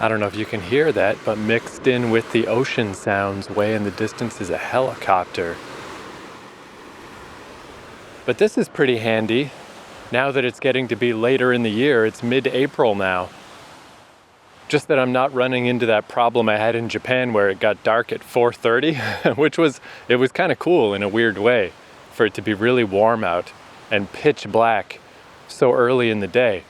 I don't know if you can hear that, but mixed in with the ocean sounds way in the distance is a helicopter. But this is pretty handy. Now that it's getting to be later in the year, it's mid-April now. Just that I'm not running into that problem I had in Japan where it got dark at 4:30, it was kind of cool in a weird way for it to be really warm out and pitch black so early in the day.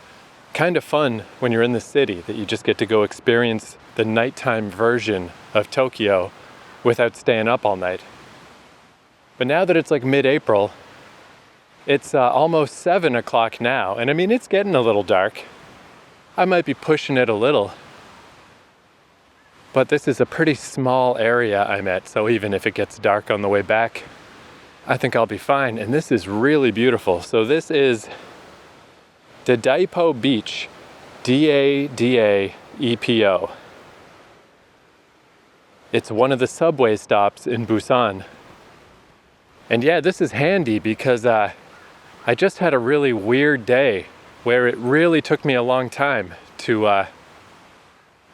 Kind of fun when you're in the city that you just get to go experience the nighttime version of Tokyo without staying up all night. But now that it's like mid-April, it's almost 7 o'clock now, and I mean, it's getting a little dark. I might be pushing it a little, but this is a pretty small area I'm at, so even if it gets dark on the way back, I think I'll be fine. And this is really beautiful. So this is Dadaepo Beach, Dadaepo. It's one of the subway stops in Busan. And yeah, this is handy because I just had a really weird day where it really took me a long time to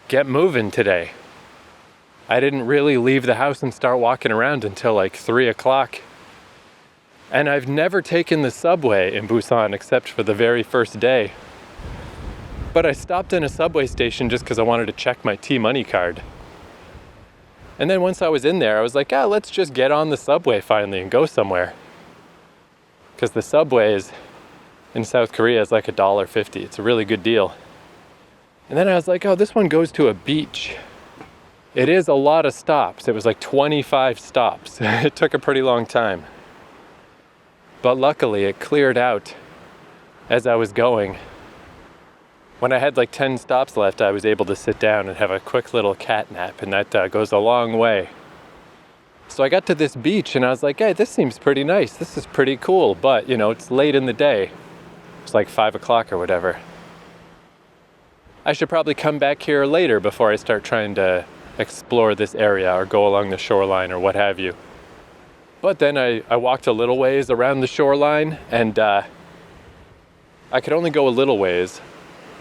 get moving today. I didn't really leave the house and start walking around until like 3 o'clock. And I've never taken the subway in Busan except for the very first day. But I stopped in a subway station just because I wanted to check my T-Money card. And then once I was in there, I was like, let's just get on the subway finally and go somewhere. Because the subways in South Korea is like $1.50. It's a really good deal. And then I was like, this one goes to a beach. It is a lot of stops. It was like 25 stops. It took a pretty long time. But luckily it cleared out as I was going. When I had like 10 stops left, I was able to sit down and have a quick little cat nap, and that goes a long way. So I got to this beach and I was like, hey, this seems pretty nice. This is pretty cool, but it's late in the day. It's like 5 o'clock or whatever. I should probably come back here later before I start trying to explore this area or go along the shoreline or what have you. But then I walked a little ways around the shoreline, and I could only go a little ways.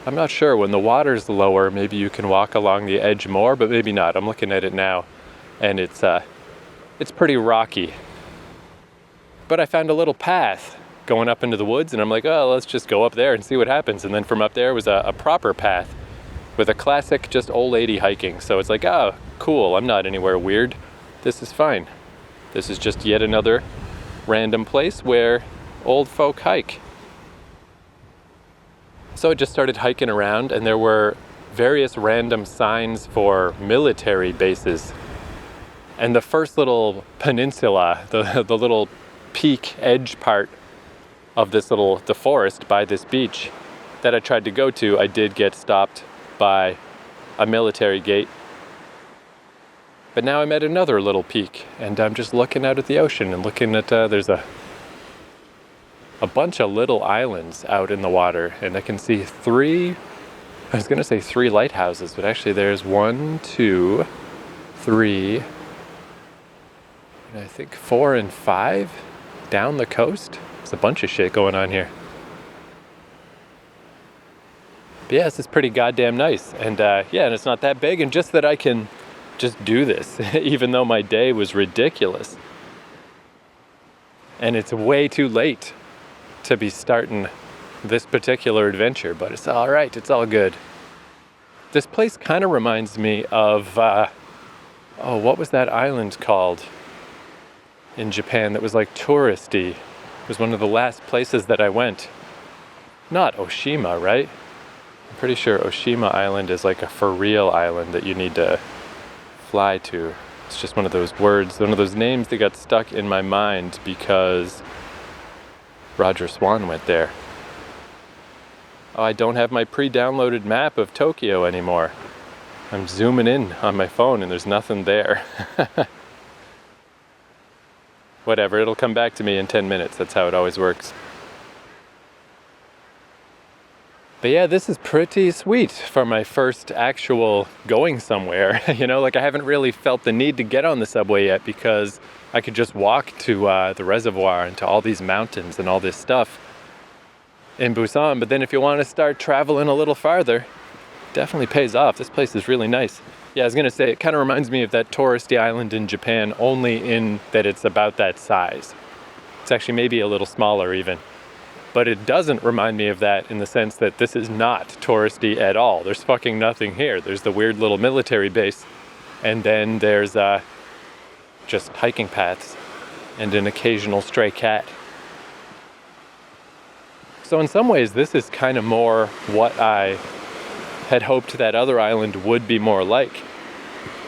I'm not sure. When the water's lower, maybe you can walk along the edge more, but maybe not. I'm looking at it now, and it's pretty rocky. But I found a little path going up into the woods, and I'm like, let's just go up there and see what happens. And then from up there was a proper path with a classic just old lady hiking. So it's like, cool, I'm not anywhere weird. This is fine. This is just yet another random place where old folk hike. So I just started hiking around, and there were various random signs for military bases. And the first little peninsula, the little peak edge part of the forest by this beach that I tried to go to, I did get stopped by a military gate. But now I'm at another little peak, and I'm just looking out at the ocean and looking at, there's a bunch of little islands out in the water, and I can see three lighthouses, but actually there's 1, 2, 3, and I think 4 and 5 down the coast. There's a bunch of shit going on here. But yeah, this is pretty goddamn nice, and and it's not that big, and just that I can just do this, even though my day was ridiculous. And it's way too late to be starting this particular adventure, but it's all right, it's all good. This place kind of reminds me of, what was that island called in Japan that was like touristy? It was one of the last places that I went. Not Oshima, right? I'm pretty sure Oshima Island is like a for real island that you need to fly to. It's just one of those words, one of those names that got stuck in my mind because Roger Swan went there. I don't have my pre-downloaded map of Tokyo anymore. I'm zooming in on my phone and there's nothing there. Whatever, it'll come back to me in 10 minutes. That's how it always works. But yeah, this is pretty sweet for my first actual going somewhere. I haven't really felt the need to get on the subway yet because I could just walk to the reservoir and to all these mountains and all this stuff in Busan. But then if you want to start traveling a little farther, definitely pays off. This place is really nice. Yeah, I was going to say, it kind of reminds me of that touristy island in Japan, only in that it's about that size. It's actually maybe a little smaller even. But it doesn't remind me of that in the sense that this is not touristy at all. There's fucking nothing here. There's the weird little military base, and then there's just hiking paths and an occasional stray cat. So in some ways, this is kind of more what I had hoped that other island would be more like.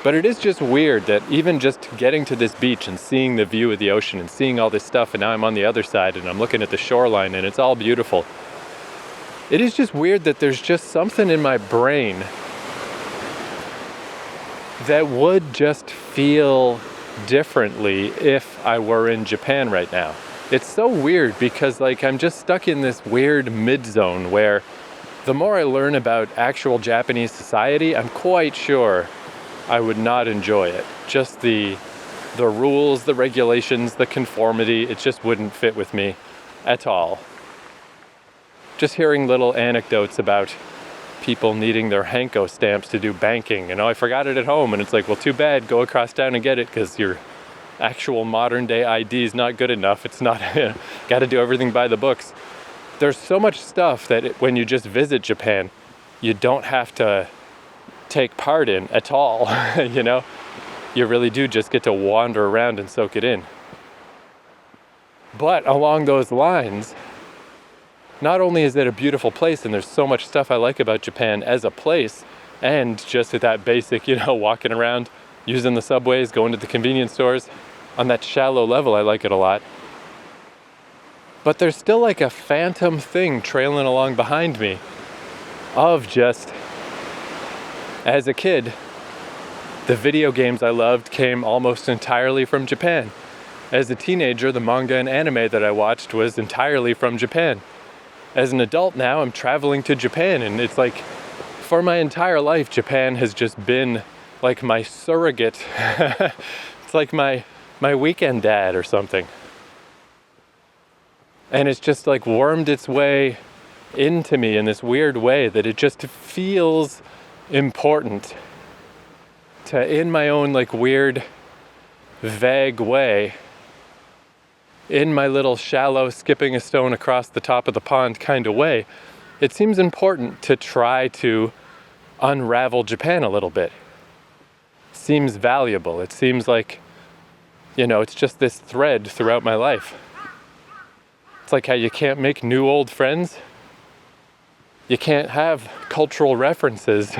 But it is just weird that even just getting to this beach and seeing the view of the ocean and seeing all this stuff, and now I'm on the other side and I'm looking at the shoreline and it's all beautiful. It is just weird that there's just something in my brain that would just feel differently if I were in Japan right now. It's so weird because I'm just stuck in this weird mid-zone where the more I learn about actual Japanese society, I'm quite sure I would not enjoy it. Just the rules, the regulations, the conformity, it just wouldn't fit with me at all. Just hearing little anecdotes about people needing their Hanko stamps to do banking. I forgot it at home, and it's like, well, too bad, go across town and get it because your actual modern day ID is not good enough. It's not, got to do everything by the books. There's so much stuff that when you just visit Japan, you don't have to take part in at all. You really do just get to wander around and soak it in. But along those lines, not only is it a beautiful place, and there's so much stuff I like about Japan as a place, and just at that basic, walking around, using the subways, going to the convenience stores, on that shallow level, I like it a lot. But there's still a phantom thing trailing along behind me of just, as a kid, the video games I loved came almost entirely from Japan. As a teenager, the manga and anime that I watched was entirely from Japan. As an adult now, I'm traveling to Japan, and it's for my entire life, Japan has just been my surrogate. It's like my weekend dad or something. And it's just wormed its way into me in this weird way that it just feels important to, in my own weird, vague way, in my little shallow skipping a stone across the top of the pond kind of way, it seems important to try to unravel Japan a little bit. It seems valuable. It seems it's just this thread throughout my life. It's like how you can't make new old friends. You can't have cultural references,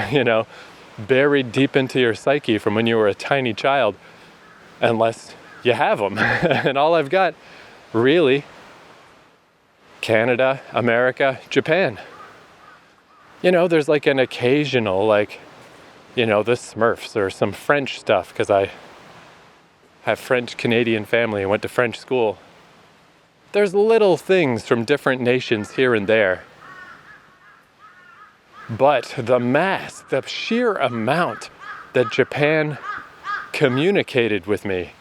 buried deep into your psyche from when you were a tiny child, unless you have them. And all I've got, really, Canada, America, Japan. There's an occasional, the Smurfs or some French stuff, because I have French-Canadian family and went to French school. There's little things from different nations here and there. But the sheer amount that Japan communicated with me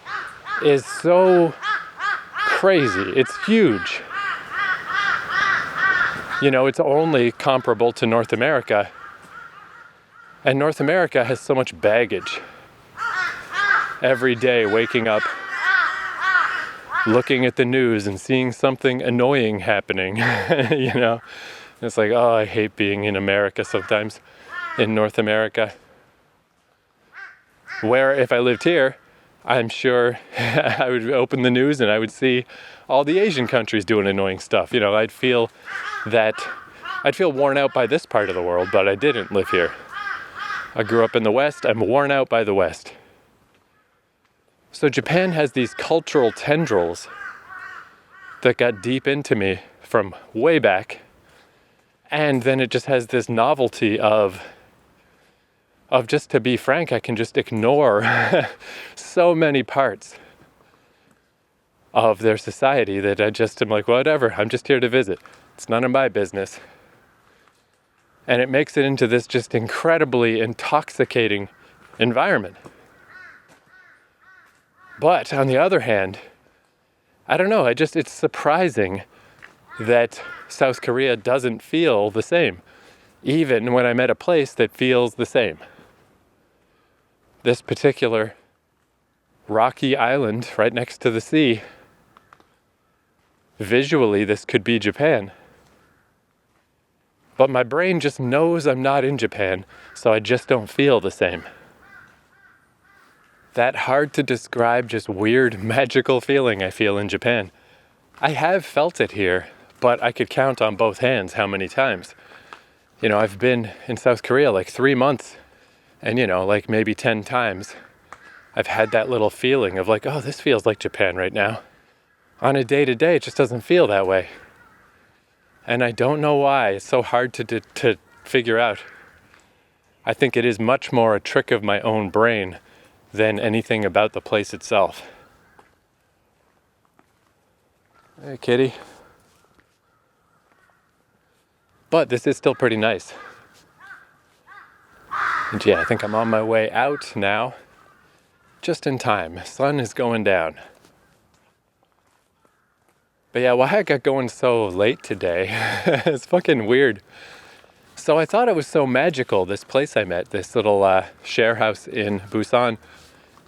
is so crazy. It's huge. It's only comparable to North America. And North America has so much baggage. Every day waking up, looking at the news and seeing something annoying happening, It's oh, I hate being in America sometimes, in North America. Where if I lived here, I'm sure I would open the news and I would see all the Asian countries doing annoying stuff. I'd feel worn out by this part of the world, but I didn't live here. I grew up in the West, I'm worn out by the West. So Japan has these cultural tendrils that got deep into me from way back. And then it just has this novelty of just, to be frank, I can just ignore so many parts of their society that I just am whatever, I'm just here to visit. It's none of my business. And it makes it into this just incredibly intoxicating environment. But on the other hand, I don't know, it's surprising that South Korea doesn't feel the same. even when I'm at a place that feels the same. This particular rocky island right next to the sea, visually this could be Japan. But my brain just knows I'm not in Japan, so I just don't feel the same. That hard to describe, just weird, magical feeling I feel in Japan. I have felt it here, but I could count on both hands how many times. You know, I've been in South Korea like 3 months, and like maybe 10 times, I've had that little feeling of like, oh, this feels like Japan right now. On a day-to-day, it just doesn't feel that way. And I don't know why. It's so hard to figure out. I think it is much more a trick of my own brain than anything about the place itself. Hey, kitty. But this is still pretty nice. And yeah, I think I'm on my way out now. Just in time. Sun is going down. But yeah, why I got going so late today, it's fucking weird. So I thought it was so magical, this place I'm at, this little share house in Busan,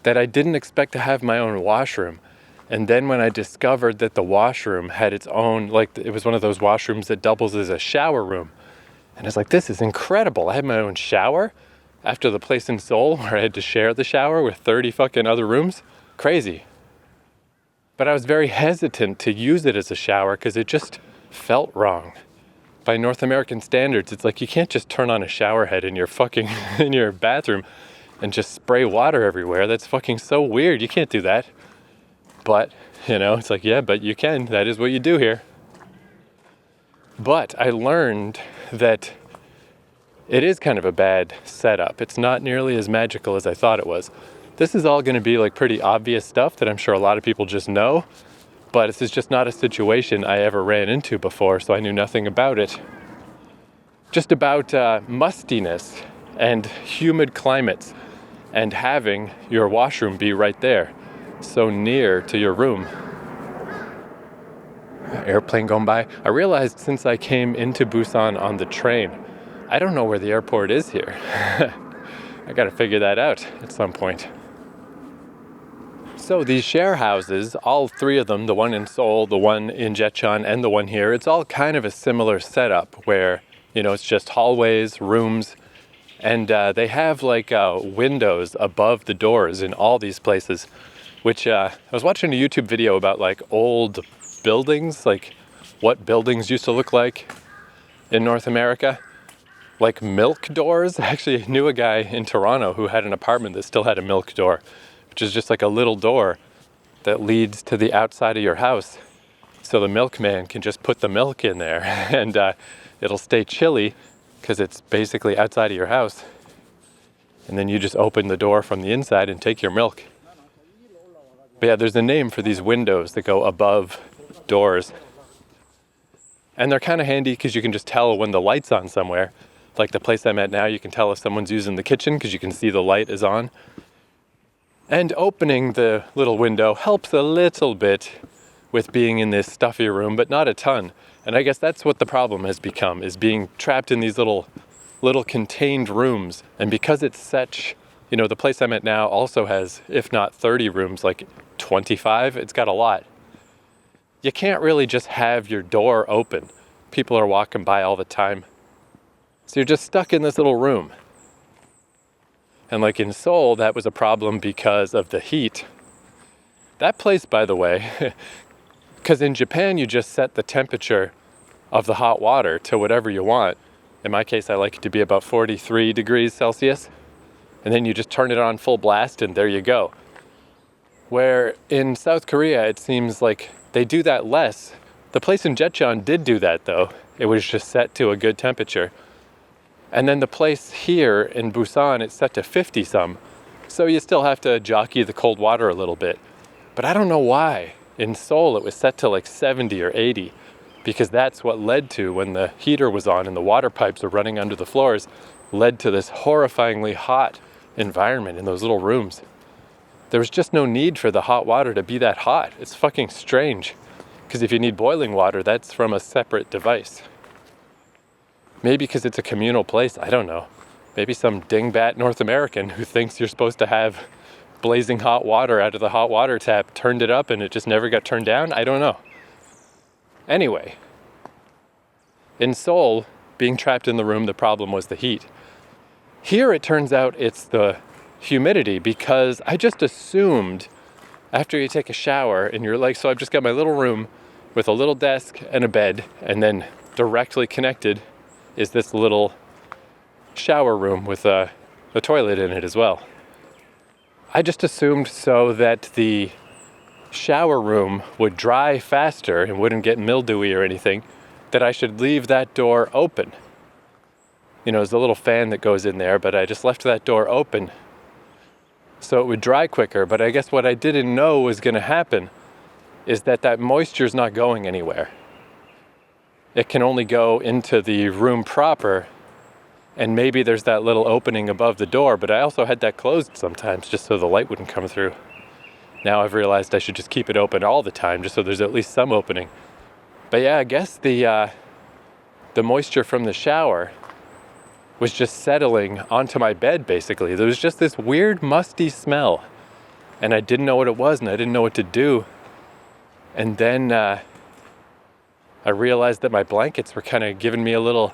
that I didn't expect to have my own washroom. And then when I discovered that the washroom had its own, like it was one of those washrooms that doubles as a shower room. And I was like, this is incredible. I had my own shower after the place in Seoul where I had to share the shower with 30 fucking other rooms. Crazy. But I was very hesitant to use it as a shower because it just felt wrong. By North American standards, it's like you can't just turn on a shower head in your fucking in your bathroom and just spray water everywhere. That's fucking so weird. You can't do that. But, it's like, yeah, but you can. That is what you do here. But I learned that it is kind of a bad setup. It's not nearly as magical as I thought it was. This is all going to be like pretty obvious stuff that I'm sure a lot of people just know, but this is just not a situation I ever ran into before, so I knew nothing about it. Just about mustiness and humid climates and having your washroom be right there, so near to your room. Airplane going by. I realized since I came into Busan on the train, I don't know where the airport is here. I gotta figure that out at some point. So these share houses, all three of them, the one in Seoul, the one in Jecheon, and the one here, it's all kind of a similar setup where, it's just hallways, rooms, and they have like windows above the doors in all these places, which I was watching a YouTube video about like old buildings, like what buildings used to look like in North America. Like milk doors. I actually knew a guy in Toronto who had an apartment that still had a milk door, which is just like a little door that leads to the outside of your house. So the milkman can just put the milk in there and it'll stay chilly because it's basically outside of your house. And then you just open the door from the inside and take your milk. But yeah, there's a name for these windows that go above doors. And they're kind of handy because you can just tell when the light's on somewhere. Like the place I'm at now, you can tell if someone's using the kitchen because you can see the light is on. And opening the little window helps a little bit with being in this stuffy room, but not a ton. And I guess that's what the problem has become, is being trapped in these little contained rooms. And because it's such, the place I'm at now also has, if not 30 rooms, like 25, it's got a lot. You can't really just have your door open. People are walking by all the time. So you're just stuck in this little room. And like in Seoul, that was a problem because of the heat. That place, by the way, because in Japan, you just set the temperature of the hot water to whatever you want. In my case, I like it to be about 43 degrees Celsius. And then you just turn it on full blast and there you go. Where in South Korea, it seems like they do that less. The place in Jecheon did do that though. It was just set to a good temperature. And then the place here in Busan, it's set to 50 some. So you still have to jockey the cold water a little bit. But I don't know why. In Seoul, it was set to like 70 or 80 because that's what led to, when the heater was on and the water pipes were running under the floors, led to this horrifyingly hot environment in those little rooms. There was just no need for the hot water to be that hot. It's fucking strange. Because if you need boiling water, that's from a separate device. Maybe because it's a communal place, I don't know. Maybe some dingbat North American who thinks you're supposed to have blazing hot water out of the hot water tap turned it up and it just never got turned down. I don't know. Anyway, in Seoul, being trapped in the room, the problem was the heat. Here it turns out it's the humidity, because I just assumed after you take a shower and you're like, so I've just got my little room with a little desk and a bed, and then directly connected is this little shower room with a toilet in it as well. I just assumed so that the shower room would dry faster and wouldn't get mildewy or anything, that I should leave that door open. You know, there's a little fan that goes in there, but I just left that door open so it would dry quicker. But I guess what I didn't know was going to happen is that moisture's not going anywhere. It can only go into the room proper, and maybe there's that little opening above the door, but I also had that closed sometimes just so the light wouldn't come through. Now I've realized I should just keep it open all the time just so there's at least some opening. But yeah, I guess the moisture from the shower was just settling onto my bed, basically. There was just this weird musty smell, and I didn't know what it was, and I didn't know what to do. And then I realized that my blankets were kind of giving me a little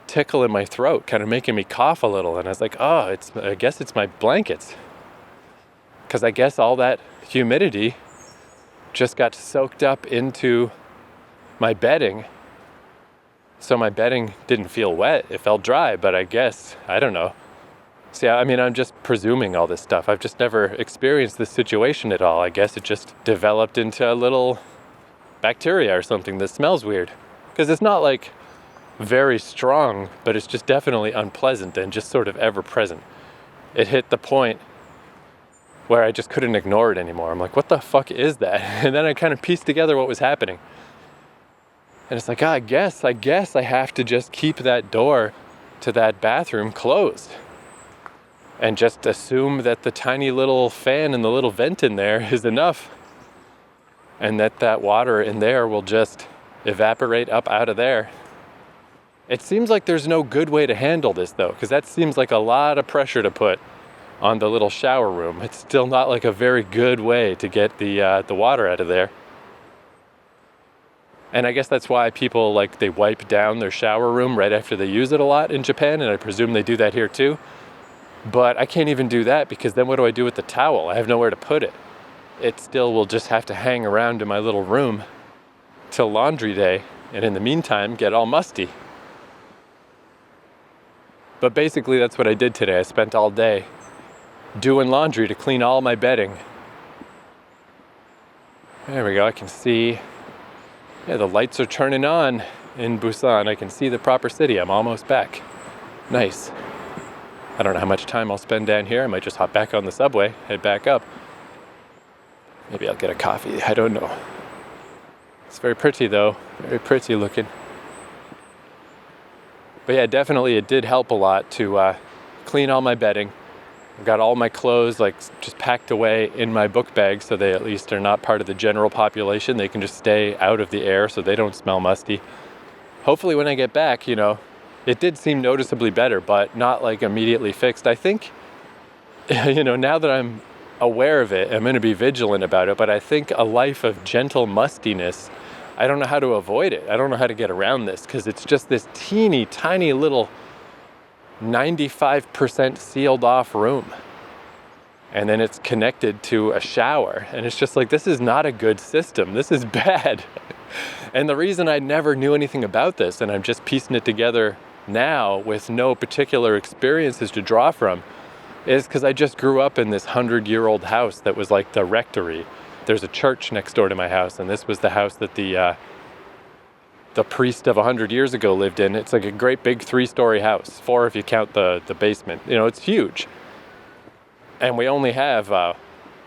tickle in my throat, kind of making me cough a little. And I was like, oh, I guess it's my blankets. Because I guess all that humidity just got soaked up into my bedding. So my bedding didn't feel wet, it felt dry, but I guess, I don't know. See, I mean, I'm just presuming all this stuff. I've just never experienced this situation at all. I guess it just developed into a little bacteria or something that smells weird. Because it's not like very strong, but it's just definitely unpleasant and just sort of ever present. It hit the point where I just couldn't ignore it anymore. I'm like, what the fuck is that? And then I kind of pieced together what was happening. And it's like, I guess I have to just keep that door to that bathroom closed. And just assume that the tiny little fan and the little vent in there is enough. And that water in there will just evaporate up out of there. It seems like there's no good way to handle this though, because that seems like a lot of pressure to put on the little shower room. It's still not like a very good way to get the water out of there. And I guess that's why people, like, they wipe down their shower room right after they use it a lot in Japan, and I presume they do that here too. But I can't even do that, because then what do I do with the towel? I have nowhere to put it. It still will just have to hang around in my little room till laundry day, and in the meantime get all musty. But basically that's what I did today. I spent all day doing laundry to clean all my bedding. There we go, I can see. Yeah, the lights are turning on in Busan. I can see the proper city. I'm almost back. Nice. I don't know how much time I'll spend down here. I might just hop back on the subway, head back up. Maybe I'll get a coffee. I don't know. It's very pretty though. Very pretty looking. But yeah, definitely it did help a lot to clean all my bedding. I've got all my clothes like just packed away in my book bag, so they at least are not part of the general population. They can just stay out of the air so they don't smell musty. Hopefully when I get back, you know, it did seem noticeably better, but not like immediately fixed. I think, you know, now that I'm aware of it, I'm going to be vigilant about it, but I think a life of gentle mustiness, I don't know how to avoid it. I don't know how to get around this, because it's just this teeny tiny little 95% sealed off room, and then it's connected to a shower, and it's just like, this is not a good system. This is bad. And the reason I never knew anything about this, and I'm just piecing it together now with no particular experiences to draw from, is because I just grew up in this 100-year-old house that was like the rectory. There's a church next door to my house, and this was the house that the priest of 100 years ago lived in. It's like a great big 3-story house, 4 if you count the basement. You know, it's huge. And we only have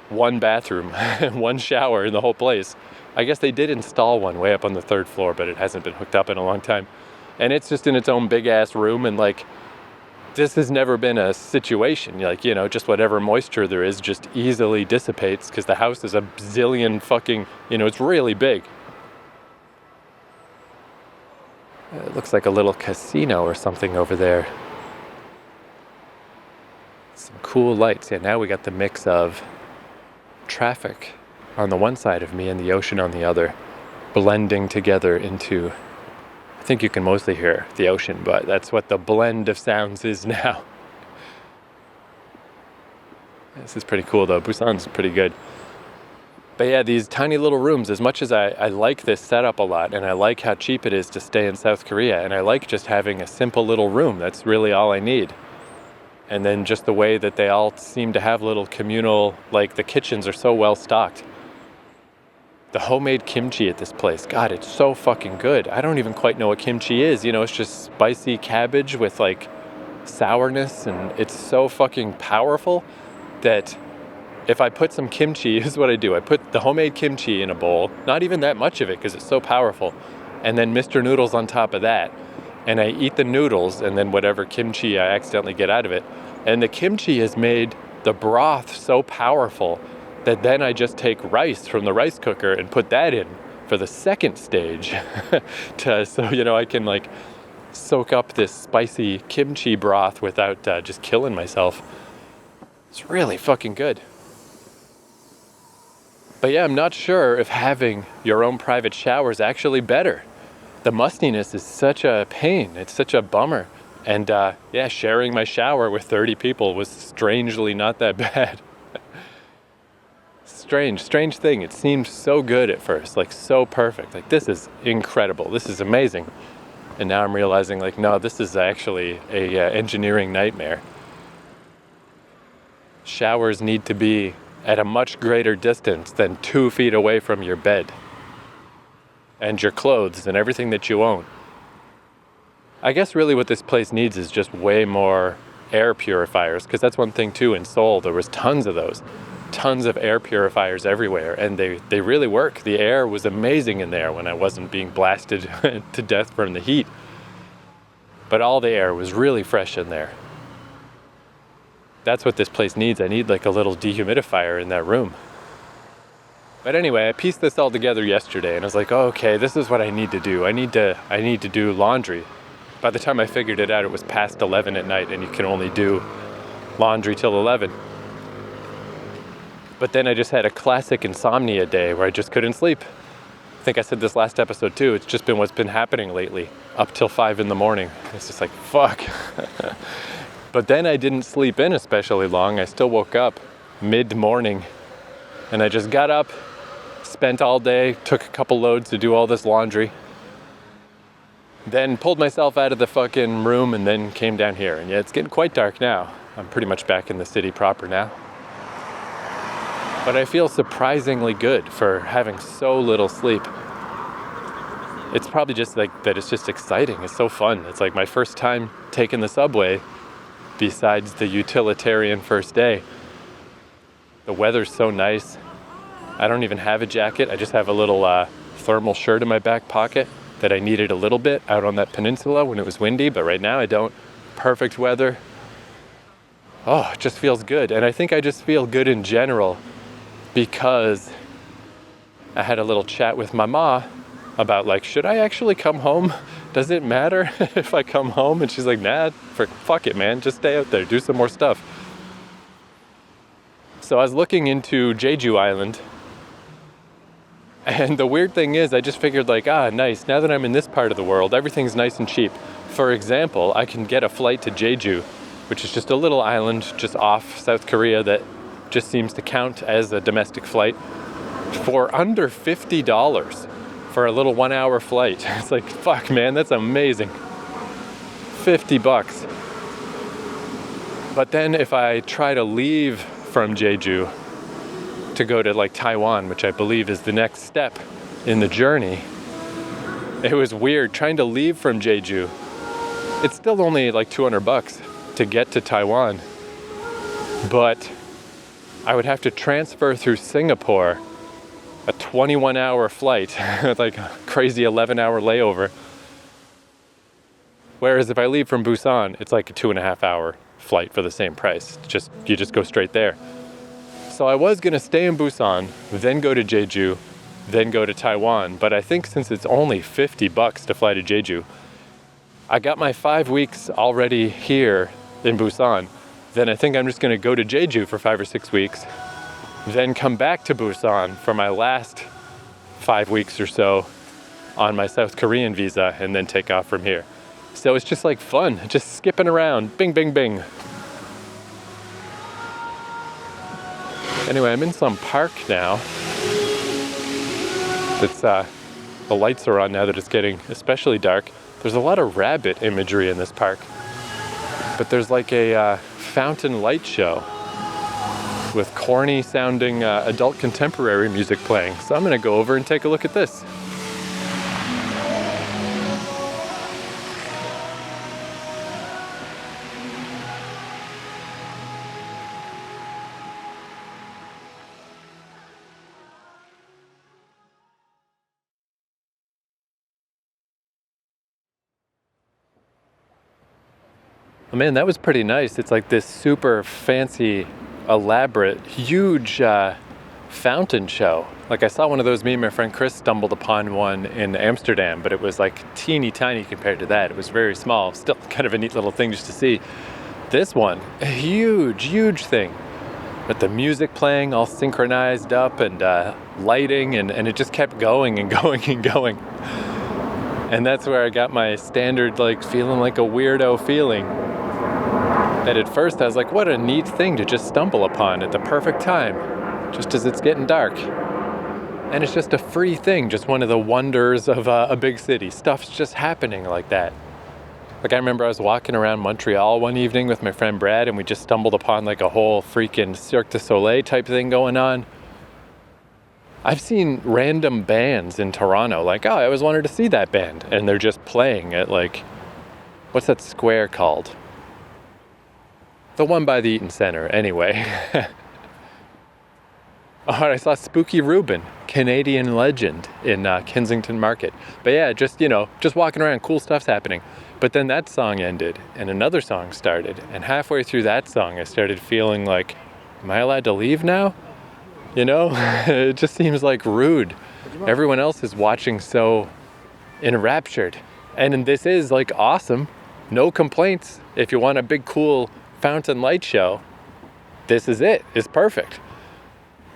one bathroom and one shower in the whole place. I guess they did install one way up on the 3rd floor, but it hasn't been hooked up in a long time. And it's just in its own big ass room, and like, this has never been a situation. Like, you know, just whatever moisture there is just easily dissipates, because the house is a zillion fucking, you know, it's really big. It looks like a little casino or something over there. Some cool lights. Yeah, now we got the mix of traffic on the one side of me and the ocean on the other, blending together into, I think you can mostly hear the ocean, but that's what the blend of sounds is now. This is pretty cool though. Busan's pretty good. But yeah, these tiny little rooms, as much as I like this setup a lot, and I like how cheap it is to stay in South Korea, and I like just having a simple little room, that's really all I need. And then just the way that they all seem to have little communal, like the kitchens are so well stocked. The homemade kimchi at this place, God, it's so fucking good. I don't even quite know what kimchi is. You know, it's just spicy cabbage with like sourness, and it's so fucking powerful that if I put some kimchi, here's what I do. I put the homemade kimchi in a bowl, not even that much of it because it's so powerful, and then Mr. Noodles on top of that. And I eat the noodles and then whatever kimchi I accidentally get out of it. And the kimchi has made the broth so powerful that then I just take rice from the rice cooker and put that in for the second stage. So, you know, I can like soak up this spicy kimchi broth without just killing myself. It's really fucking good. But yeah, I'm not sure if having your own private shower is actually better. The mustiness is such a pain. It's such a bummer. And yeah, sharing my shower with 30 people was strangely not that bad. Strange thing. It seemed so good at first, like so perfect. Like, this is incredible. This is amazing. And now I'm realizing, like, no, this is actually a engineering nightmare. Showers need to be at a much greater distance than 2 feet away from your bed and your clothes and everything that you own. I guess really what this place needs is just way more air purifiers, because that's one thing too. In Seoul there was tons of those, tons of air purifiers everywhere, and they really work. The air was amazing in there when I wasn't being blasted to death from the heat, but all the air was really fresh in there. That's what this place needs. I need like a little dehumidifier in that room. But anyway, I pieced this all together yesterday and I was like, oh, okay, this is what I need to do. I need to do laundry. By the time I figured it out, it was past 11 at night and you can only do laundry till 11. But then I just had a classic insomnia day where I just couldn't sleep. I think I said this last episode too. It's just been what's been happening lately, up till 5 in the morning. It's just like, fuck. But then I didn't sleep in especially long. I still woke up mid-morning and I just got up, spent all day, took a couple loads to do all this laundry, then pulled myself out of the fucking room and then came down here. And yeah, it's getting quite dark now. I'm pretty much back in the city proper now. But I feel surprisingly good for having so little sleep. It's probably just like that it's just exciting. It's so fun. It's like my first time taking the subway besides the utilitarian first day. The weather's so nice. I don't even have a jacket. I just have a little thermal shirt in my back pocket that I needed a little bit out on that peninsula when it was windy, but right now I don't. Perfect weather. Oh, it just feels good. And I think I just feel good in general because I had a little chat with my ma about like, should I actually come home? Does it matter if I come home? And she's like, nah, fuck it, man. Just stay out there, do some more stuff. So I was looking into Jeju Island, and the weird thing is I just figured like, nice, now that I'm in this part of the world, everything's nice and cheap. For example, I can get a flight to Jeju, which is just a little island just off South Korea that just seems to count as a domestic flight, for under $50 for a little 1 hour flight. It's like, fuck man, that's amazing. $50. But then if I try to leave from Jeju to go to like Taiwan, which I believe is the next step in the journey, it was weird trying to leave from Jeju. It's still only like $200 to get to Taiwan, but I would have to transfer through Singapore, a 21-hour flight, like a crazy 11-hour layover. Whereas if I leave from Busan, it's like a 2.5-hour flight for the same price. You just go straight there. So I was gonna stay in Busan, then go to Jeju, then go to Taiwan. But I think since it's only $50 to fly to Jeju, I got my 5 weeks already here in Busan. Then I think I'm just gonna go to Jeju for 5 or 6 weeks, then come back to Busan for my last 5 weeks or so on my South Korean visa, and then take off from here. So it's just like fun, just skipping around, bing, bing, bing. Anyway, I'm in some park now. It's, the lights are on now that it's getting especially dark. There's a lot of rabbit imagery in this park. But there's like a fountain light show with corny sounding adult contemporary music playing. So I'm gonna go over and take a look at this. Oh man, that was pretty nice. It's like this super fancy, elaborate, huge fountain show. Like I saw one of those, me and my friend Chris stumbled upon one in Amsterdam, but it was like teeny tiny compared to that. It was very small, still kind of a neat little thing just to see. This one, a huge thing. With the music playing all synchronized up and lighting, and it just kept going and going and going. And that's where I got my standard like feeling like a weirdo feeling. That at first I was like, what a neat thing to just stumble upon at the perfect time, just as it's getting dark. And it's just a free thing, just one of the wonders of a big city. Stuff's just happening like that. Like I remember I was walking around Montreal one evening with my friend Brad, and we just stumbled upon like a whole freaking Cirque du Soleil type thing going on. I've seen random bands in Toronto, like, oh, I always wanted to see that band. And they're just playing at like, what's that square called? The one by the Eaton Center, anyway. Oh, I saw Spooky Reuben, Canadian legend in Kensington Market. But yeah, just walking around, cool stuff's happening. But then that song ended, and another song started. And halfway through that song, I started feeling like, am I allowed to leave now? It just seems like rude. Everyone else is watching so enraptured. And this is like awesome. No complaints. If you want a big, cool fountain light show, this is it. It's perfect.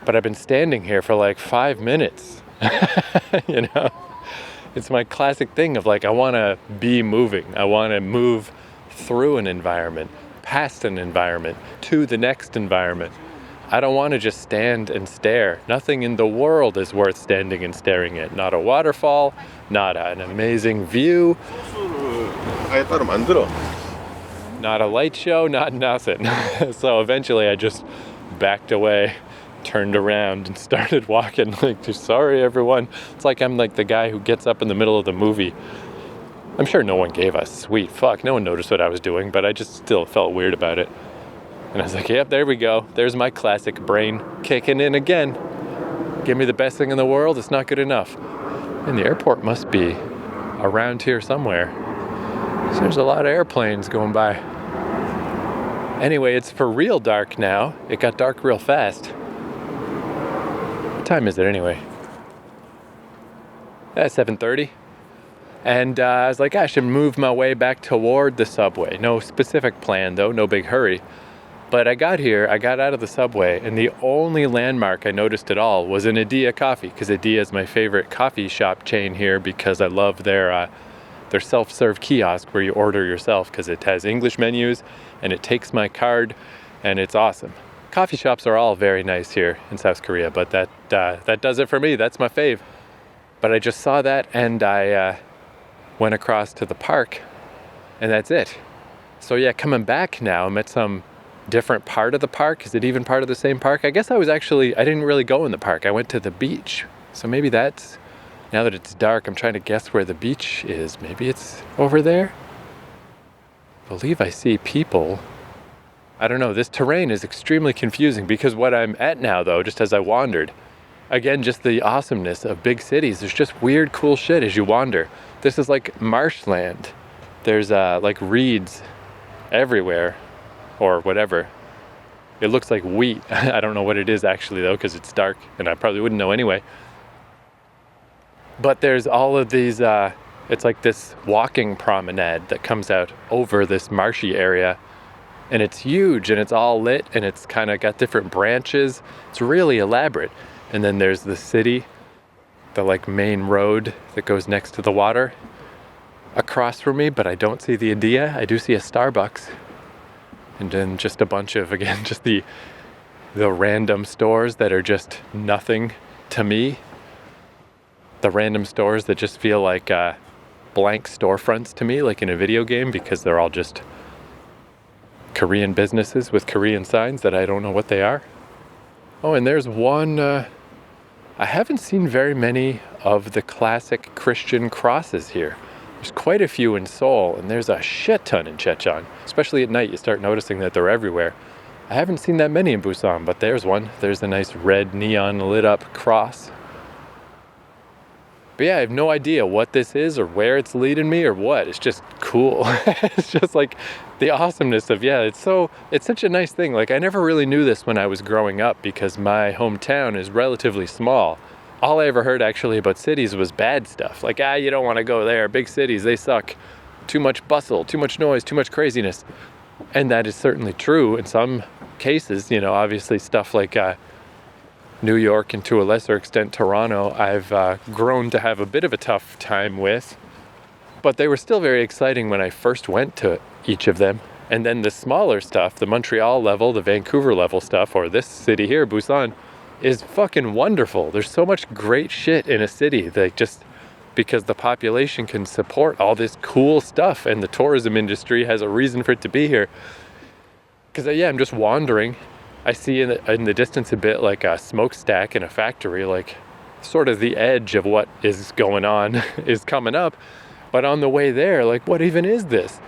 But I've been standing here for like 5 minutes. It's my classic thing of like, I want to be moving. I want to move through an environment, past an environment, to the next environment. I don't want to just stand and stare. Nothing in the world is worth standing and staring at. Not a waterfall, not an amazing view. Not a light show, not nothing. So eventually I just backed away, turned around and started walking like, sorry everyone. It's like I'm like the guy who gets up in the middle of the movie. I'm sure no one gave a sweet fuck. No one noticed what I was doing, but I just still felt weird about it. And I was like, yep, there we go. There's my classic brain kicking in again. Give me the best thing in the world, it's not good enough. And the airport must be around here somewhere. So there's a lot of airplanes going by. Anyway, it's for real dark now. It got dark real fast. What time is it anyway? 7:30. And I was like, I should move my way back toward the subway. No specific plan though, no big hurry. But I got out of the subway, and the only landmark I noticed at all was an Adia coffee, because Adia is my favorite coffee shop chain here because I love their self-serve kiosk where you order yourself, because it has English menus and it takes my card and it's awesome. Coffee shops are all very nice here in South Korea, but that does it for me. That's my fave. But I just saw that and I went across to the park, and that's it. So yeah, coming back now, I'm at some different part of the park. Is it even part of the same park? I guess I didn't really go in the park. I went to the beach. So maybe that's, now that it's dark, I'm trying to guess where the beach is. Maybe it's over there? I believe I see people. I don't know. This terrain is extremely confusing because what I'm at now, though, just as I wandered, again, just the awesomeness of big cities. There's just weird, cool shit as you wander. This is like marshland. There's like reeds everywhere. Or whatever. It looks like wheat. I don't know what it is actually though, because it's dark and I probably wouldn't know anyway. But there's all of these It's like this walking promenade that comes out over this marshy area. And it's huge and it's all lit and it's kind of got different branches. It's really elaborate. And then there's the city, the like main road that goes next to the water across from me, but I don't see the Adia. I do see a Starbucks. And then just a bunch of, again, just the random stores that are just nothing to me. The random stores that just feel like blank storefronts to me, like in a video game, because they're all just Korean businesses with Korean signs that I don't know what they are. Oh, and there's one, I haven't seen very many of the classic Christian crosses here. There's quite a few in Seoul, and there's a shit ton in Jecheon. Especially at night, you start noticing that they're everywhere. I haven't seen that many in Busan, but there's one. There's a nice red neon lit up cross. But yeah, I have no idea what this is or where it's leading me or what. It's just cool. It's just like the awesomeness of, yeah, it's such a nice thing. Like I never really knew this when I was growing up because my hometown is relatively small. All I ever heard actually about cities was bad stuff. Like, you don't want to go there. Big cities, they suck. Too much bustle, too much noise, too much craziness. And that is certainly true in some cases. You know, obviously stuff like New York and to a lesser extent Toronto, I've grown to have a bit of a tough time with. But they were still very exciting when I first went to each of them. And then the smaller stuff, the Montreal level, the Vancouver level stuff, or this city here, Busan, is fucking wonderful. There's so much great shit in a city that just because the population can support all this cool stuff and the tourism industry has a reason for it to be here. Because I'm just wandering. I see in the distance a bit like a smokestack in a factory, like sort of the edge of what is going on is coming up. But on the way there, like, what even is this?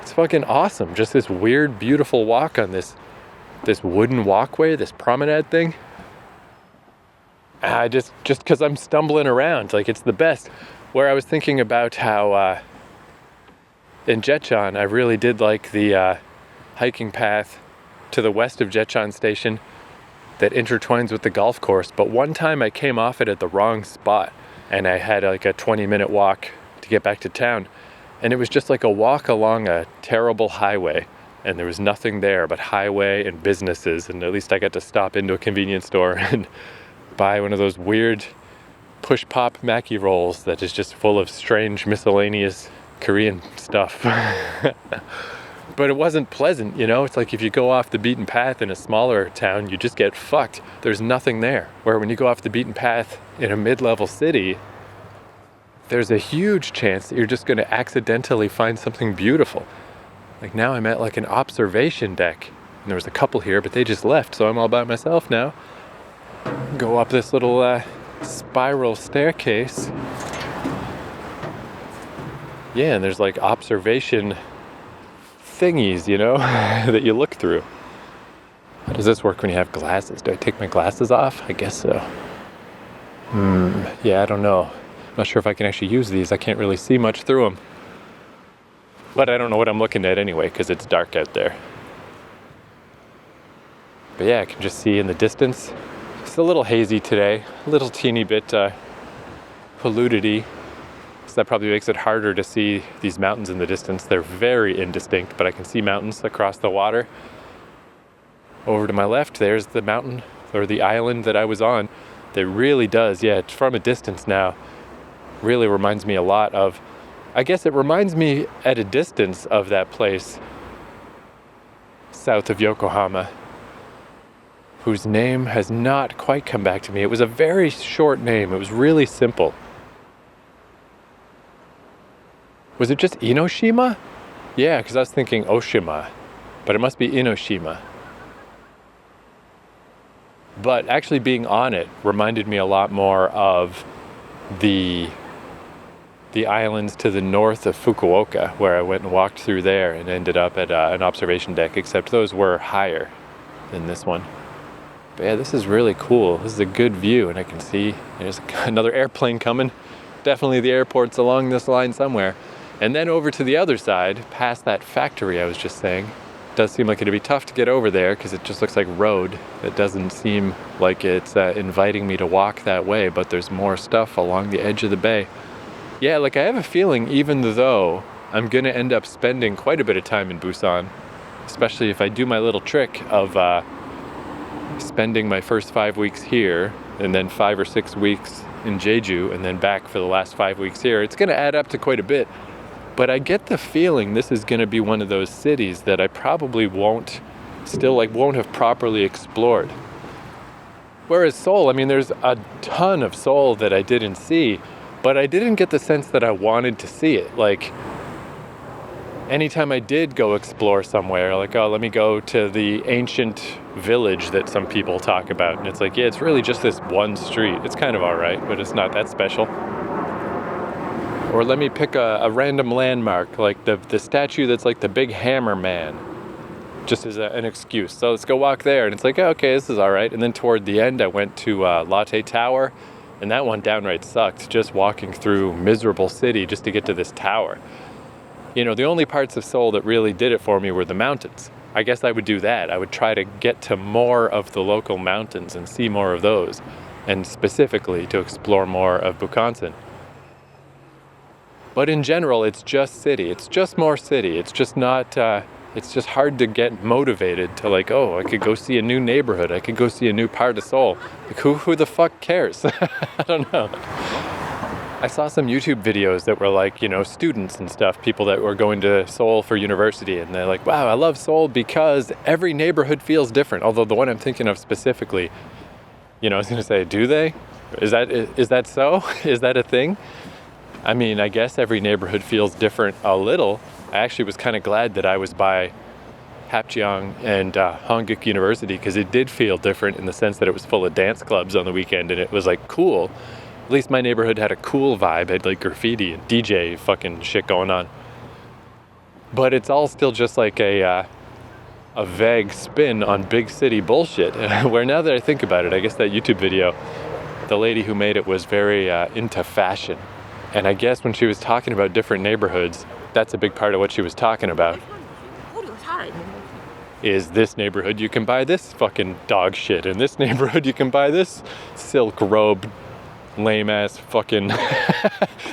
It's fucking awesome. Just this weird, beautiful walk on this wooden walkway, this promenade thing. I just because I'm stumbling around, like it's the best. Where I was thinking about how in Jecheon, I really did like the hiking path to the west of Jecheon Station that intertwines with the golf course. But one time I came off it at the wrong spot and I had like a 20-minute walk to get back to town. And it was just like a walk along a terrible highway. And there was nothing there but highway and businesses. And at least I got to stop into a convenience store and buy one of those weird push-pop Mackie rolls that is just full of strange miscellaneous Korean stuff. But it wasn't pleasant, you know? It's like if you go off the beaten path in a smaller town, you just get fucked. There's nothing there. Where when you go off the beaten path in a mid-level city, there's a huge chance that you're just going to accidentally find something beautiful. Like now I'm at like an observation deck. And there was a couple here, but they just left, so I'm all by myself now. Go up this little spiral staircase. Yeah, and there's like observation thingies, you know, that you look through. How does this work when you have glasses? Do I take my glasses off? I guess so. Yeah, I don't know. I'm not sure if I can actually use these. I can't really see much through them. But I don't know what I'm looking at anyway, because it's dark out there. But yeah, I can just see in the distance. It's a little hazy today, a little teeny bit polluted-y. So that probably makes it harder to see these mountains in the distance. They're very indistinct, but I can see mountains across the water. Over to my left, there's the mountain, or the island that I was on. That really does, yeah, from a distance now, really reminds me a lot of, I guess it reminds me at a distance of that place south of Yokohama, whose name has not quite come back to me. It was a very short name. It was really simple. Was it just Inoshima? Yeah, because I was thinking Oshima, but it must be Inoshima. But actually being on it reminded me a lot more of the islands to the north of Fukuoka, where I went and walked through there and ended up at an observation deck, except those were higher than this one. But yeah, this is really cool. This is a good view, and I can see there's another airplane coming. Definitely the airport's along this line somewhere. And then over to the other side, past that factory I was just saying, it does seem like it'd be tough to get over there because it just looks like road. It doesn't seem like it's inviting me to walk that way, but there's more stuff along the edge of the bay. Yeah, like I have a feeling even though I'm gonna end up spending quite a bit of time in Busan, especially if I do my little trick of spending my first 5 weeks here and then 5 or 6 weeks in Jeju and then back for the last 5 weeks here, it's gonna add up to quite a bit. But I get the feeling this is gonna be one of those cities that I probably won't have properly explored. Whereas Seoul, I mean, there's a ton of Seoul that I didn't see, but I didn't get the sense that I wanted to see it. Like, anytime I did go explore somewhere, like, oh, let me go to the ancient village that some people talk about. And it's like, yeah, it's really just this one street. It's kind of all right, but it's not that special. Or let me pick a random landmark, like the statue that's like the big hammer man, just as an excuse. So let's go walk there. And it's like, oh, okay, this is all right. And then toward the end, I went to Latte Tower, and that one downright sucked, just walking through miserable city just to get to this tower. You know, the only parts of Seoul that really did it for me were the mountains. I guess I would do that. I would try to get to more of the local mountains and see more of those, and specifically to explore more of Bukhansan. But in general, it's just city. It's just more city. It's just not, it's just hard to get motivated to like, oh, I could go see a new neighborhood. I could go see a new part of Seoul. Like, who the fuck cares? I don't know. I saw some YouTube videos that were like, you know, students and stuff, people that were going to Seoul for university, and they're like, wow, I love Seoul because every neighborhood feels different. Although the one I'm thinking of specifically, you know, I was going to say, do they? Is that so? Is that a thing? I mean, I guess every neighborhood feels different a little. I actually was kind of glad that I was by Hapjeong and Hanguk University, because it did feel different in the sense that it was full of dance clubs on the weekend, and it was like cool. At least my neighborhood had a cool vibe, had like graffiti and DJ fucking shit going on. But it's all still just like a vague spin on big city bullshit, where now that I think about it, I guess that YouTube video, the lady who made it was very into fashion. And I guess when she was talking about different neighborhoods, that's a big part of what she was talking about. Is this neighborhood you can buy this fucking dog shit, in this neighborhood you can buy this silk robe, lame ass fucking,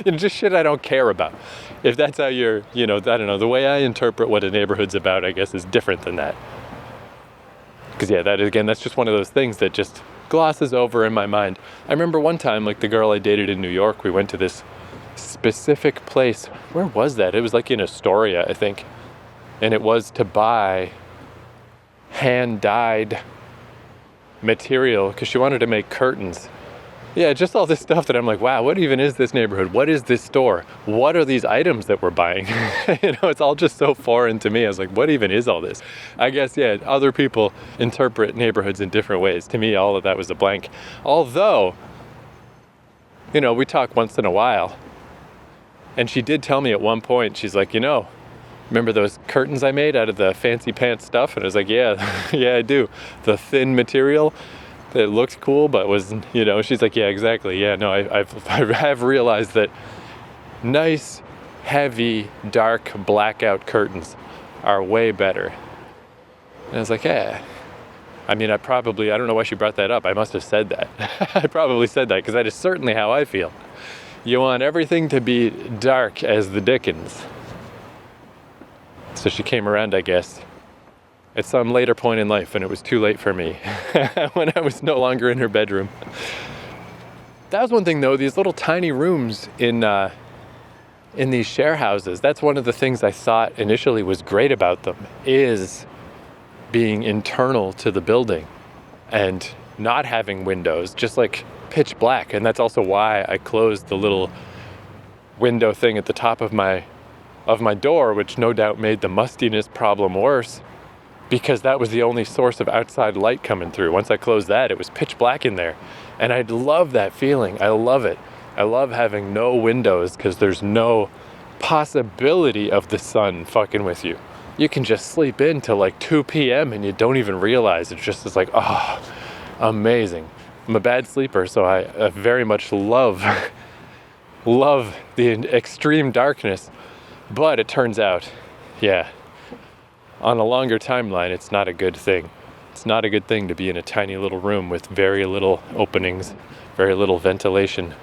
you know, just shit I don't care about. If that's how you're, you know, I don't know, the way I interpret what a neighborhood's about, I guess, is different than that. Because yeah, that's just one of those things that just glosses over in my mind. I remember one time, like the girl I dated in New York, we went to this specific place. Where was that? It was like in Astoria, I think. And it was to buy hand-dyed material because she wanted to make curtains. Yeah, just all this stuff that I'm like, wow, what even is this neighborhood? What is this store? What are these items that we're buying? You know, it's all just so foreign to me. I was like, what even is all this? I guess, yeah, other people interpret neighborhoods in different ways. To me, all of that was a blank. Although, you know, we talk once in a while. And she did tell me at one point, she's like, you know, remember those curtains I made out of the fancy pants stuff? And I was like, yeah, yeah, I do. The thin material that looked cool, but was, you know, she's like, yeah, exactly. Yeah, no, I have realized that nice, heavy, dark, blackout curtains are way better. And I was like, yeah. I mean, I don't know why she brought that up. I must have said that. I probably said that because that is certainly how I feel. You want everything to be dark as the Dickens. So she came around, I guess, at some later point in life, and it was too late for me when I was no longer in her bedroom. That was one thing, though, these little tiny rooms in these share houses, that's one of the things I thought initially was great about them, is being internal to the building and not having windows, just like pitch black. And that's also why I closed the little window thing at the top of my door, which no doubt made the mustiness problem worse, because that was the only source of outside light coming through. Once I closed that, it was pitch black in there. And I love that feeling. I love it. I love having no windows because there's no possibility of the sun fucking with you. You can just sleep in till like 2 p.m. and you don't even realize. It's just it's like, oh, amazing. I'm a bad sleeper, so I very much love the extreme darkness. But it turns out, yeah, on a longer timeline, it's not a good thing. It's not a good thing to be in a tiny little room with very little openings, very little ventilation.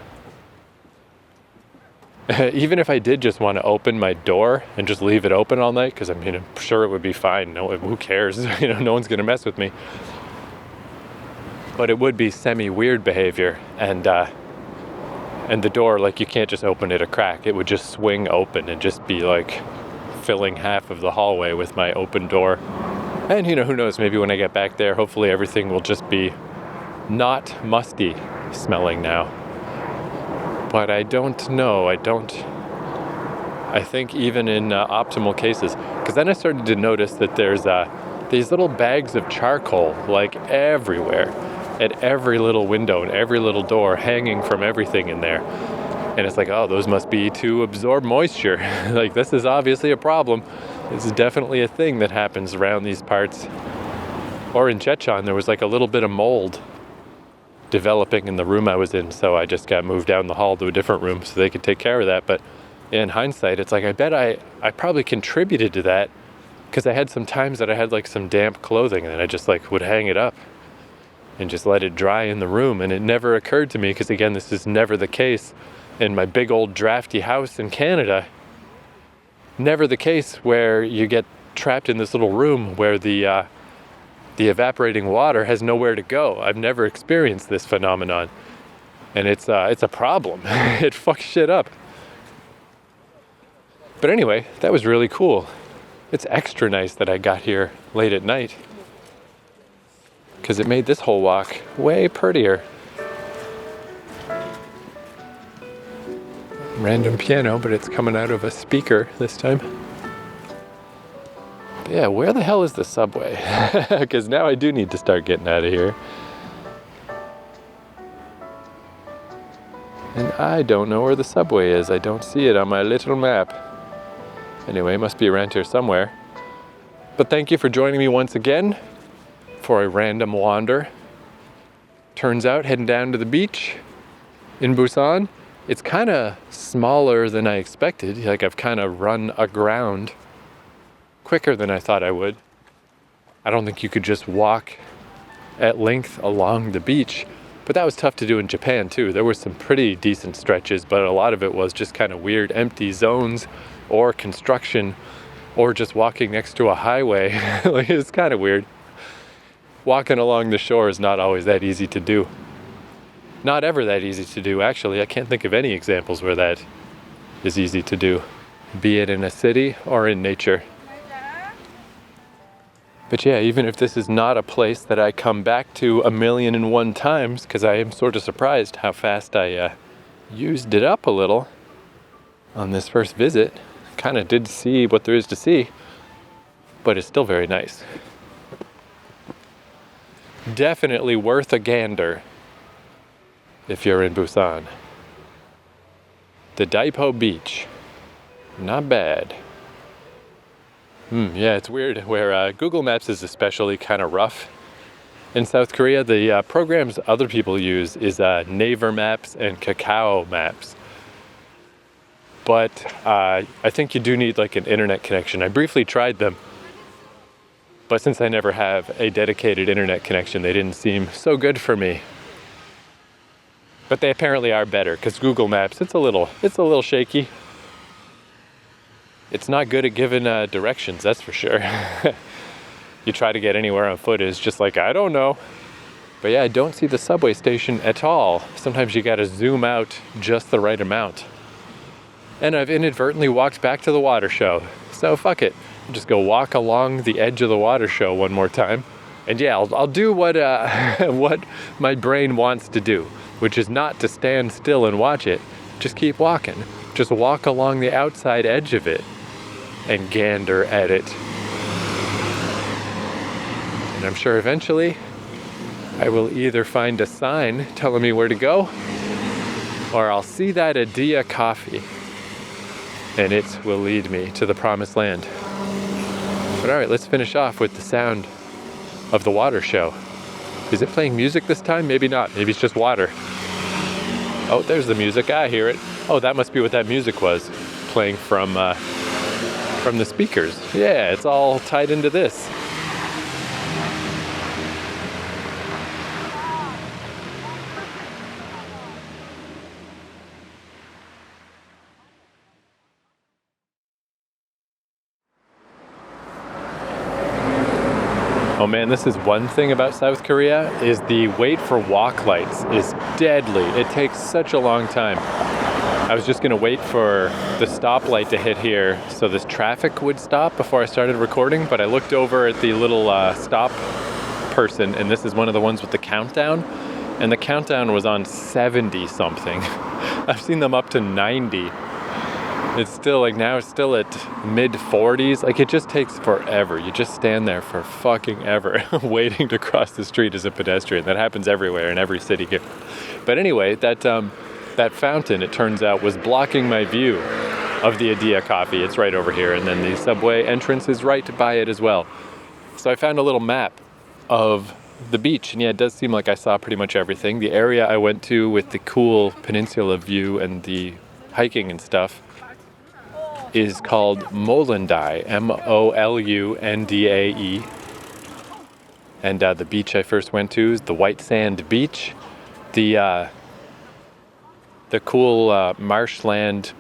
Even if I did just want to open my door and just leave it open all night, because I mean, I'm sure it would be fine. No, who cares? No one's gonna mess with me. But it would be semi-weird behavior, and the door, like, you can't just open it a crack. It would just swing open and just be like filling half of the hallway with my open door. And who knows? Maybe when I get back there, hopefully everything will just be not musty smelling now. But I don't know. I think even in optimal cases, because then I started to notice that there's these little bags of charcoal like everywhere, at every little window and every little door, hanging from everything in there. And it's like, oh, those must be to absorb moisture. Like, this is obviously a problem. This is definitely a thing that happens around these parts. Or in Chechen, there was like a little bit of mold developing in the room I was in, so I just got moved down the hall to a different room so they could take care of that. But in hindsight, it's like, I bet I probably contributed to that, because I had some times that I had like some damp clothing and then I just like would hang it up and just let it dry in the room. And it never occurred to me, because again, this is never the case in my big old drafty house in Canada. Never the case where you get trapped in this little room where the evaporating water has nowhere to go. I've never experienced this phenomenon, and it's a problem. It fucks shit up. But anyway, that was really cool. It's extra nice that I got here late at night, because it made this whole walk way prettier. Random piano, but it's coming out of a speaker this time. But yeah, where the hell is the subway? Because now I do need to start getting out of here. And I don't know where the subway is. I don't see it on my little map. Anyway, it must be around here somewhere. But thank you for joining me once again for a random wander. Turns out, heading down to the beach in Busan, it's kind of smaller than I expected. Like, I've kind of run aground quicker than I thought I would. I don't think you could just walk at length along the beach, but that was tough to do in Japan too. There were some pretty decent stretches, but a lot of it was just kind of weird empty zones or construction or just walking next to a highway. Like, it's kind of weird. Walking along the shore is not always that easy to do. Not ever that easy to do, actually. I can't think of any examples where that is easy to do, be it in a city or in nature. But yeah, even if this is not a place that I come back to 1,000,001 times, because I am sort of surprised how fast I used it up a little on this first visit. Kind of did see what there is to see, but it's still very nice. Definitely worth a gander if you're in Busan. Dadaepo Beach. Not bad. Yeah, it's weird where Google Maps is especially kind of rough. In South Korea, the programs other people use is Naver Maps and Kakao Maps. But I think you do need like an internet connection. I briefly tried them, but since I never have a dedicated internet connection, they didn't seem so good for me. But they apparently are better, because Google Maps, it's a little shaky. It's not good at giving directions, that's for sure. You try to get anywhere on foot, it's just like, I don't know. But yeah, I don't see the subway station at all. Sometimes you gotta zoom out just the right amount. And I've inadvertently walked back to the water show. So fuck it. I'll just go walk along the edge of the water show one more time. And yeah, I'll do what what my brain wants to do, which is not to stand still and watch it. Just keep walking. Just walk along the outside edge of it and gander at it. And I'm sure eventually I will either find a sign telling me where to go, or I'll see that Adia coffee and it will lead me to the promised land. But all right, let's finish off with the sound of the water show. Is it playing music this time? Maybe not. Maybe it's just water. Oh, there's the music. I hear it. Oh, that must be what that music was, playing from the speakers. Yeah, it's all tied into this. Oh man, this is one thing about South Korea, is the wait for walk lights is deadly. It takes such a long time. I was just gonna wait for the stoplight to hit here so this traffic would stop before I started recording, but I looked over at the little stop person, and this is one of the ones with the countdown, and the countdown was on 70 something. I've seen them up to 90. It's still like, now it's still at mid 40s. Like, it just takes forever. You just stand there for fucking ever waiting to cross the street as a pedestrian. That happens everywhere in every city here. But anyway, that fountain, it turns out, was blocking my view of the Adia coffee. It's right over here, and then the subway entrance is right by it as well. So I found a little map of the beach, and yeah, it does seem like I saw pretty much everything. The area I went to with the cool peninsula view and the hiking and stuff is called Molundae, Molundae. And the beach I first went to is the White Sand Beach. The cool marshland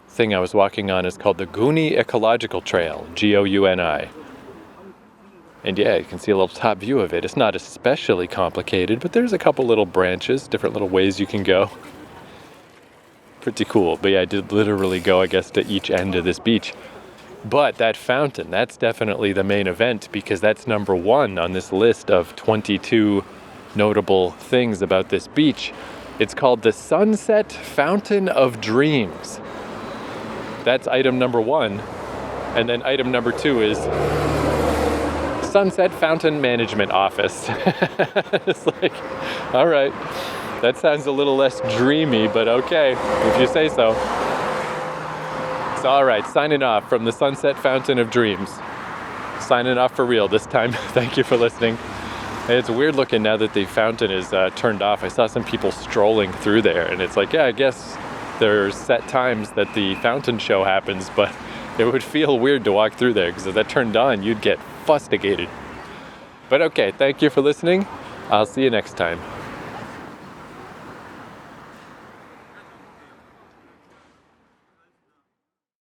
thing I was walking on is called the Guni Ecological Trail, Gouni. And yeah, you can see a little top view of it. It's not especially complicated, but there's a couple little branches, different little ways you can go. Pretty cool. But yeah, I did literally go, I guess, to each end of this beach. But that fountain, that's definitely the main event, because that's number one on this list of 22 notable things about this beach. It's called the Sunset Fountain of Dreams. That's item number one. And then item number two is Sunset Fountain Management Office. It's like, all right, that sounds a little less dreamy, but okay, if you say so. So all right, signing off from the Sunset Fountain of Dreams. Signing off for real this time. Thank you for listening. And it's weird looking now that the fountain is turned off. I saw some people strolling through there, and it's like, yeah, I guess there's set times that the fountain show happens, but it would feel weird to walk through there, because if that turned on, you'd get fustigated. But okay, thank you for listening. I'll see you next time.